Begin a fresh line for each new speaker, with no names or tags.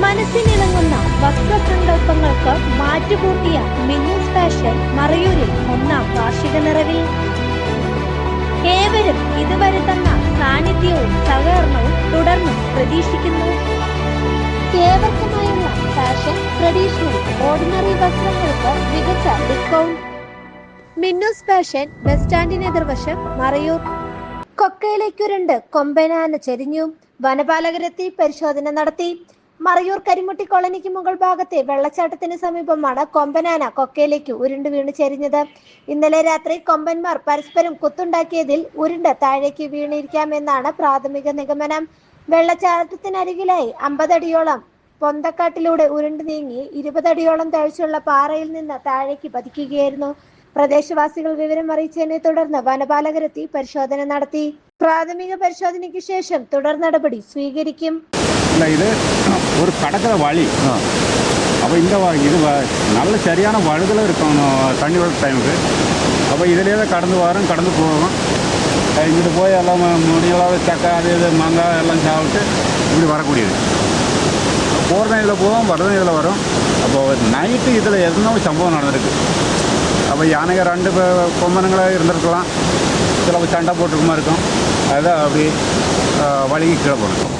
മനസ്സിനിണങ്ങുന്ന വസ്ത്രസങ്കല്പങ്ങൾക്ക് മാറ്റുകൂട്ടിയ Minnu's fashion മറയൂരിൽ ഒന്നാം വാർഷിക നിറവിൽ. ഏവരും ഇതുവരെ തന്ന സാന്നിധ്യവും സഹകരണവും തുടർന്നും പ്രതീക്ഷിക്കുന്നു. ഏവർക്കുമായുള്ള ഫാഷൻ, ട്രഡീഷണൽ, ഓർഡിനറി വസ്ത്രങ്ങൾക്ക് മികച്ച ഡിസ്കൗണ്ട്. മിന്നൂസ് ഫാഷൻ ബസ് സ്റ്റാൻഡിന് എതിർവശം മറയൂർ. കൊക്കയിലേക്കുരുണ്ട് കൊമ്പനാന ചെരിഞ്ഞു. വനപാലകരെത്തി പരിശോധന നടത്തി. മറയൂർ കരിമുട്ടി കോളനിക്ക് മുകൾ ഭാഗത്തെ വെള്ളച്ചാട്ടത്തിന് സമീപമാണ് കൊമ്പനാന കൊക്കയിലേക്ക് ഉരുണ്ട് വീണ് ചെരിഞ്ഞത്. ഇന്നലെ രാത്രി കൊമ്പന്മാർ പരസ്പരം കുത്തുണ്ടാക്കിയതിൽ ഉരുണ്ട് താഴേക്ക് വീണിരിക്കാമെന്നാണ് പ്രാഥമിക നിഗമനം. വെള്ളച്ചാട്ടത്തിനരികിലായി 50 അടിയോളം പൊന്തക്കാട്ടിലൂടെ ഉരുണ്ട് നീങ്ങി 20 അടിയോളം താഴ്ചയുള്ള പാറയിൽ നിന്ന് താഴേക്ക് പതിക്കുകയായിരുന്നു. പ്രദേശവാസികൾ വിവരം അറിയിച്ചതിനെ തുടർന്ന് വനപാലകരെത്തി പരിശോധന നടത്തി. പ്രാഥമിക പരിശോധനയ്ക്ക് ശേഷം തുടർ നടപടി സ്വീകരിക്കും.
இது ஒரு கடக்கிற வழி. அப்போ இந்த இது நல்ல சரியான வழுதல் இருக்கும் தண்ணி வர டைமுக்கு. அப்போ இதிலே தான் கடந்து போகும். இங்கிட்டு போய் எல்லாம் முடியலாத சக்கை அது இது மாங்காய் எல்லாம் சாப்பிட்டு இப்படி வரக்கூடியது. போகிறதும் இதில் போகும், வரதும் இதில் வரும். அப்போது நைட்டு இதில் எதுனா சம்பவம் நடந்திருக்கு. அப்போ யானைகள் 2 கொம்பனங்களாக இருந்திருக்கலாம், சில சண்டை போட்டுருக்குமா இருக்கும். அதுதான் அப்படி வழுகி கீழே போகணும்.